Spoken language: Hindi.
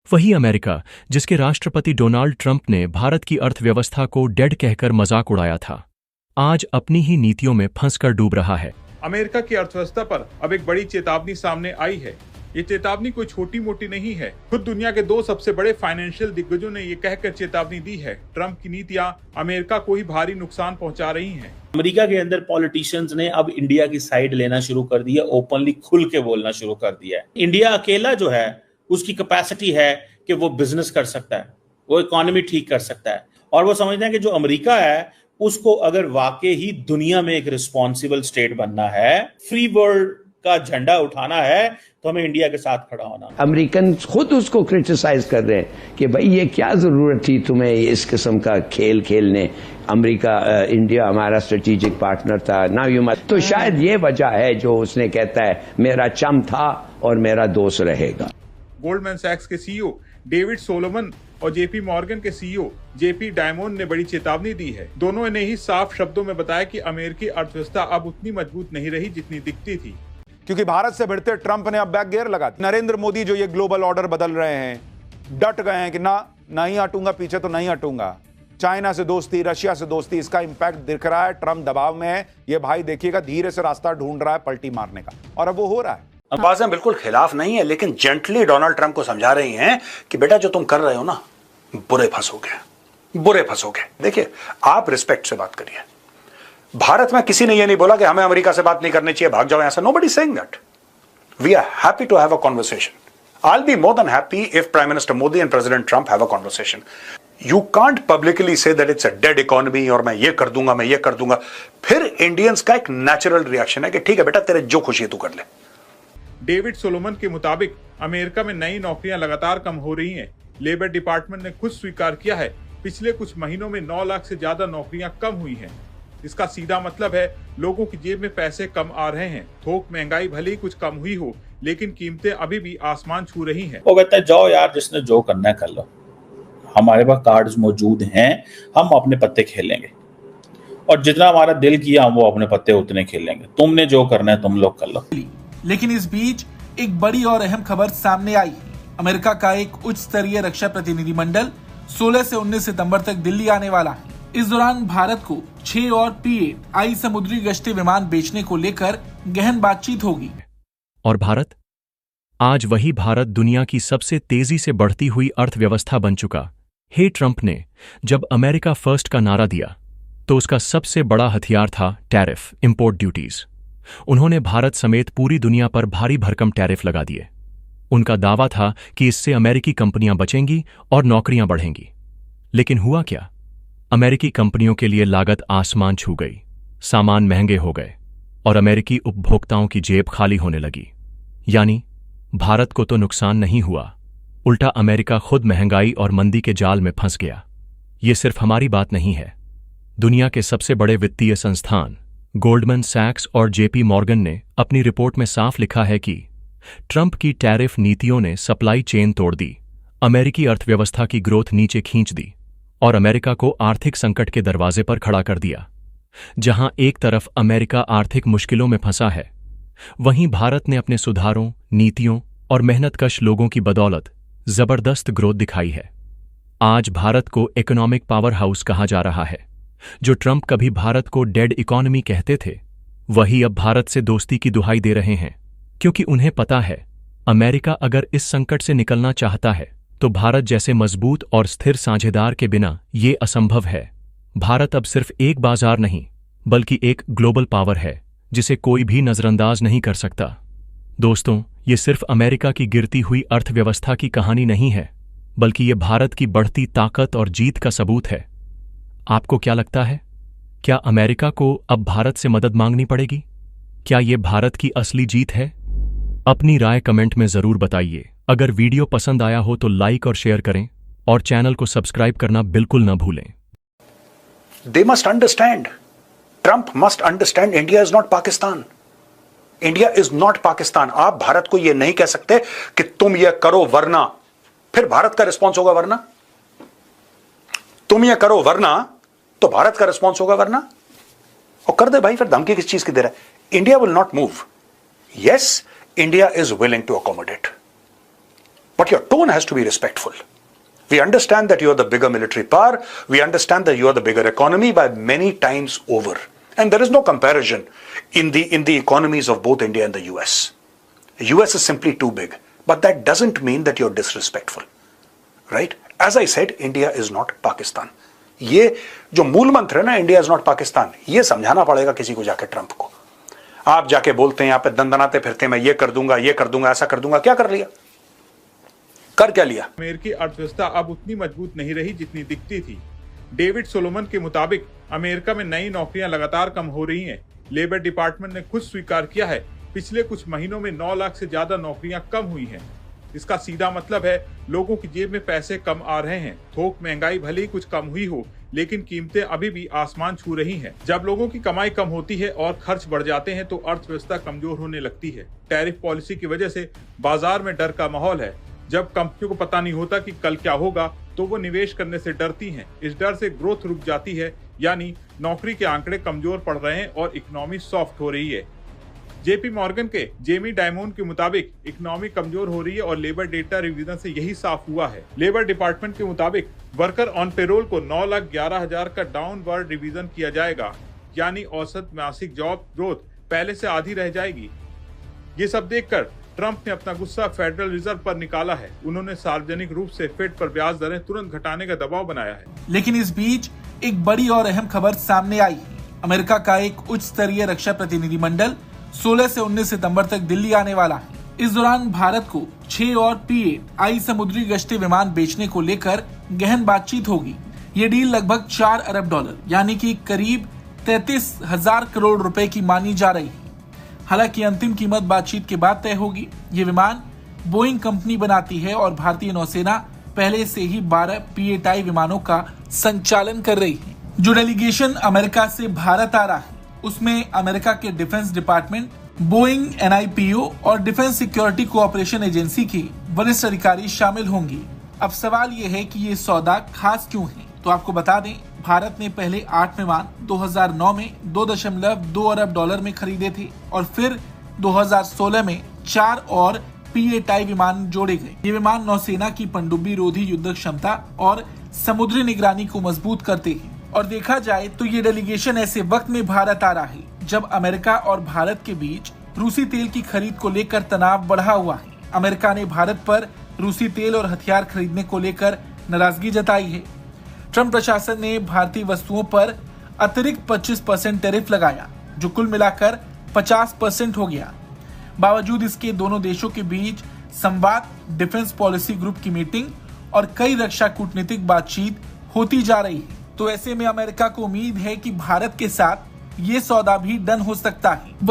वही अमेरिका जिसके राष्ट्रपति डोनाल्ड ट्रंप ने भारत की अर्थव्यवस्था को डेड कहकर मजाक उड़ाया था, आज अपनी ही नीतियों में फंसकर डूब रहा है। अमेरिका की अर्थव्यवस्था पर अब एक बड़ी चेतावनी सामने आई है। ये चेतावनी कोई छोटी मोटी नहीं है। खुद दुनिया के दो सबसे बड़े फाइनेंशियल दिग्गजों ने ये कहकर चेतावनी दी है, ट्रंप की नीतियां अमेरिका को ही भारी नुकसान पहुंचा रही हैं। अमेरिका के अंदर पॉलिटिशियंस ने अब इंडिया की साइड लेना शुरू कर दिया, ओपनली खुल के बोलना शुरू कर दिया है। इंडिया अकेला जो है उसकी कैपेसिटी है कि वो बिजनेस कर सकता है, वो इकोनॉमी ठीक कर सकता है, और वो समझते हैं कि जो अमेरिका है उसको अगर वाकई ही दुनिया में एक रिस्पॉन्सिबल स्टेट बनना है, फ्री वर्ल्ड का झंडा उठाना है, तो हमें इंडिया के साथ खड़ा होना। अमेरिकन खुद उसको क्रिटिसाइज कर रहे हैं कि भाई ये क्या जरूरत थी तुम्हें इस किस्म का खेल खेलने, अमेरिका इंडिया हमारा स्ट्रेटेजिक पार्टनर था, नाउ यू मस्ट। तो शायद ये वजह है जो उसने कहता है मेरा चम था और मेरा दोस्त रहेगा। गोल्डमैन सैक्स के सीईओ डेविड सोलोमन और जेपी मॉर्गन के सीईओ जेपी डायमंड ने बड़ी चेतावनी दी है। दोनों ने ही साफ शब्दों में बताया कि अमेरिकी अर्थव्यवस्था अब उतनी मजबूत नहीं रही जितनी दिखती थी, क्योंकि भारत से भिड़ते ट्रंप ने अब बैक गियर लगा दिया। नरेंद्र मोदी जो ये ग्लोबल ऑर्डर बदल रहे हैं, डट गए हैं कि ना नहीं हटूंगा, पीछे तो नहीं हटूंगा। चाइना से दोस्ती, रशिया से दोस्ती, इसका इंपैक्ट दिख रहा है। ट्रंप दबाव में है, ये भाई देखिएगा धीरे से रास्ता ढूंढ रहा है पलटी मारने का, और अब वो हो रहा है। बातें बिल्कुल खिलाफ नहीं है, लेकिन जेंटली डोनाल्ड ट्रंप को समझा रही हैं कि बेटा जो तुम कर रहे हो ना, बुरे फंसोगे। देखिए, आप रिस्पेक्ट से बात करिए। भारत में किसी ने यह नहीं बोला कि हमें अमेरिका से बात नहीं करनी चाहिए, भाग जाओ यहां से। Nobody saying that. We are happy to have a conversation. I will be more than happy if prime minister Modi and president Trump have a conversation. You can't publicly say that it's a dead economy और मैं ये कर दूंगा। फिर इंडियंस का एक नेचुरल रिएक्शन है कि ठीक है बेटा, तेरे जो खुशी है तू कर ले। डेविड सोलोमन के मुताबिक अमेरिका में नई नौकरियां लगातार कम हो रही हैं। लेबर डिपार्टमेंट ने खुद स्वीकार किया है, पिछले कुछ महीनों में 9 लाख से ज्यादा नौकरियां कम हुई हैं। इसका सीधा मतलब है लोगों की जेब में पैसे कम आ रहे हैं। थोक महंगाई भले ही कुछ कम हुई हो, लेकिन कीमतें अभी भी आसमान छू रही हैं। वो कहता है जाओ यार, जिसने जो करना है कर लो, हमारे पास कार्ड्स मौजूद हैं, हम अपने पत्ते खेलेंगे, और जितना हमारा दिल किया हम वो अपने पत्ते उतने खेलेंगे, तुमने जो करना है तुम लोग कर लो। लेकिन इस बीच एक बड़ी और अहम खबर सामने आई। अमेरिका का एक उच्च स्तरीय रक्षा प्रतिनिधिमंडल 16 से 19 सितंबर तक दिल्ली आने वाला है। इस दौरान भारत को 6 और P-8I समुद्री गश्ती विमान बेचने को लेकर गहन बातचीत होगी। और भारत, आज वही भारत दुनिया की सबसे तेजी से बढ़ती हुई अर्थव्यवस्था बन चुका। हे ट्रंप ने जब अमेरिका फर्स्ट का नारा दिया तो उसका सबसे बड़ा हथियार था टैरिफ, इंपोर्ट ड्यूटीज। उन्होंने भारत समेत पूरी दुनिया पर भारी भरकम टैरिफ लगा दिए। उनका दावा था कि इससे अमेरिकी कंपनियां बचेंगी और नौकरियां बढ़ेंगी। लेकिन हुआ क्या? अमेरिकी कंपनियों के लिए लागत आसमान छू गई, सामान महंगे हो गए और अमेरिकी उपभोक्ताओं की जेब खाली होने लगी। यानी भारत को तो नुकसान नहीं हुआ, उल्टा अमेरिका खुद महंगाई और मंदी के जाल में फंस गया। ये सिर्फ हमारी बात नहीं है। दुनिया के सबसे बड़े वित्तीय संस्थान गोल्डमैन सैक्स और जेपी मॉर्गन ने अपनी रिपोर्ट में साफ लिखा है कि ट्रंप की टैरिफ नीतियों ने सप्लाई चेन तोड़ दी, अमेरिकी अर्थव्यवस्था की ग्रोथ नीचे खींच दी और अमेरिका को आर्थिक संकट के दरवाजे पर खड़ा कर दिया। जहां एक तरफ अमेरिका आर्थिक मुश्किलों में फंसा है, वहीं भारत ने अपने सुधारों, नीतियों और मेहनतकश लोगों की बदौलत जबरदस्त ग्रोथ दिखाई है। आज भारत को इकोनॉमिक पावर हाउस कहा जा रहा है। जो ट्रंप कभी भारत को डेड इकोनॉमी कहते थे, वही अब भारत से दोस्ती की दुहाई दे रहे हैं, क्योंकि उन्हें पता है अमेरिका अगर इस संकट से निकलना चाहता है तो भारत जैसे मजबूत और स्थिर साझेदार के बिना ये असंभव है। भारत अब सिर्फ एक बाजार नहीं, बल्कि एक ग्लोबल पावर है जिसे कोई भी नजरअंदाज नहीं कर सकता। दोस्तों, ये सिर्फ अमेरिका की गिरती हुई अर्थव्यवस्था की कहानी नहीं है, बल्कि ये भारत की बढ़ती ताकत और जीत का सबूत है। आपको क्या लगता है? क्या अमेरिका को अब भारत से मदद मांगनी पड़ेगी? क्या ये भारत की असली जीत है? अपनी राय कमेंट में जरूर बताइए। अगर वीडियो पसंद आया हो तो लाइक और शेयर करें और चैनल को सब्सक्राइब करना बिल्कुल न भूलें। They must understand. Trump must understand India is not Pakistan. India is not Pakistan. आप भारत को यह नहीं कह सकते कि तुम यह करो वरना, फिर भारत का रिस्पॉन्स होगा वरना। तुम यह करो वरना तो भारत का रिस्पॉन्स होगा वरना। और कर दे भाई, फिर धमकी किस चीज की दे रहा है? India will not move. Yes, India is willing to accommodate. but your tone has to be respectful. We understand that you are the bigger military power. We understand that you are the bigger economy by many times over. And there is no comparison in the economies of both India and the US. The US is simply too big. But that doesn't mean that you're disrespectful. Right? As I said, India is not Pakistan. ये जो मूल मंत्र है ना, इंडिया इज नॉट पाकिस्तान, ये समझाना पड़ेगा किसी को जाके ट्रंप को। आप जाके बोलते हैं यहाँ पे दंदनाते फिरते, मैं ये कर दूंगा, ऐसा कर दूंगा। क्या कर लिया? कर क्या लिया? अमेरिकी अर्थव्यवस्था अब उतनी मजबूत नहीं रही जितनी दिखती थी। डेविड सोलोमन के मुताबिक अमेरिका में नई नौकरियां लगातार कम हो रही हैं। लेबर डिपार्टमेंट ने खुद स्वीकार किया है, पिछले कुछ महीनों में 9 लाख से ज्यादा नौकरियां कम हुई हैं। इसका सीधा मतलब है लोगों की जेब में पैसे कम आ रहे हैं। थोक महंगाई भले ही कुछ कम हुई हो, लेकिन कीमतें अभी भी आसमान छू रही हैं। जब लोगों की कमाई कम होती है और खर्च बढ़ जाते हैं तो अर्थव्यवस्था कमजोर होने लगती है। टैरिफ पॉलिसी की वजह से बाजार में डर का माहौल है। जब कंपनियों को पता नहीं होता कि कल क्या होगा तो वो निवेश करने से डरती हैं। इस डर से ग्रोथ रुक जाती है, यानी नौकरी के आंकड़े कमजोर पड़ रहे हैं और इकोनॉमी सॉफ्ट हो रही है। जेपी मॉर्गन के जेमी डायमंड के मुताबिक इकोनॉमी कमजोर हो रही है और लेबर डेटा रिवीजन से यही साफ हुआ है। लेबर डिपार्टमेंट के मुताबिक वर्कर ऑन पेरोल को 9,11,000 का डाउनवर्ड रिवीजन किया जाएगा, यानी औसत मासिक जॉब ग्रोथ पहले से आधी रह जाएगी। ये सब देखकर ट्रंप ने अपना गुस्सा फेडरल रिजर्व पर निकाला है। उन्होंने सार्वजनिक रूप से फेड पर ब्याज दरें तुरंत घटाने का दबाव बनाया है। लेकिन इस बीच एक बड़ी और अहम खबर सामने आई है। अमेरिका का एक उच्च स्तरीय रक्षा प्रतिनिधिमंडल 16 से 19 सितंबर तक दिल्ली आने वाला है। इस दौरान भारत को 6 और P-8I समुद्री गश्ती विमान बेचने को लेकर गहन बातचीत होगी। ये डील लगभग $4 अरब यानी कि करीब 33,000 करोड़ रुपए की मानी जा रही है। हालांकि अंतिम कीमत बातचीत के बाद तय होगी। ये विमान बोइंग कंपनी बनाती है और भारतीय नौसेना पहले से ही 12 P-8I विमानों का संचालन कर रही है। जो डेलीगेशन अमेरिका से भारत आ रहा है उसमें अमेरिका के डिफेंस डिपार्टमेंट, बोइंग, NIPO और डिफेंस सिक्योरिटी कोऑपरेशन एजेंसी के वरिष्ठ अधिकारी शामिल होंगे। अब सवाल ये है कि ये सौदा खास क्यों है? तो आपको बता दें, भारत ने पहले 8 विमान 2009 में $2.2 अरब में खरीदे थे और फिर 2016 में 4 और P-8I विमान जोड़े गए। ये विमान नौसेना की पनडुब्बी रोधी युद्ध क्षमता और समुद्री निगरानी को मजबूत करते हैं। और देखा जाए तो ये डेलीगेशन ऐसे वक्त में भारत आ रहा है जब अमेरिका और भारत के बीच रूसी तेल की खरीद को लेकर तनाव बढ़ा हुआ है। अमेरिका ने भारत पर रूसी तेल और हथियार खरीदने को लेकर नाराजगी जताई है। ट्रंप प्रशासन ने भारतीय वस्तुओं पर अतिरिक्त 25% टैरिफ लगाया, जो कुल मिलाकर 50% हो गया। बावजूद इसके दोनों देशों के बीच संवाद, डिफेंस पॉलिसी ग्रुप की मीटिंग और कई रक्षा कूटनीतिक बातचीत होती जा रही है। तो ऐसे में अमेरिका को उम्मीद है कि भारत के साथ ये सौदा भी डन हो सकता है।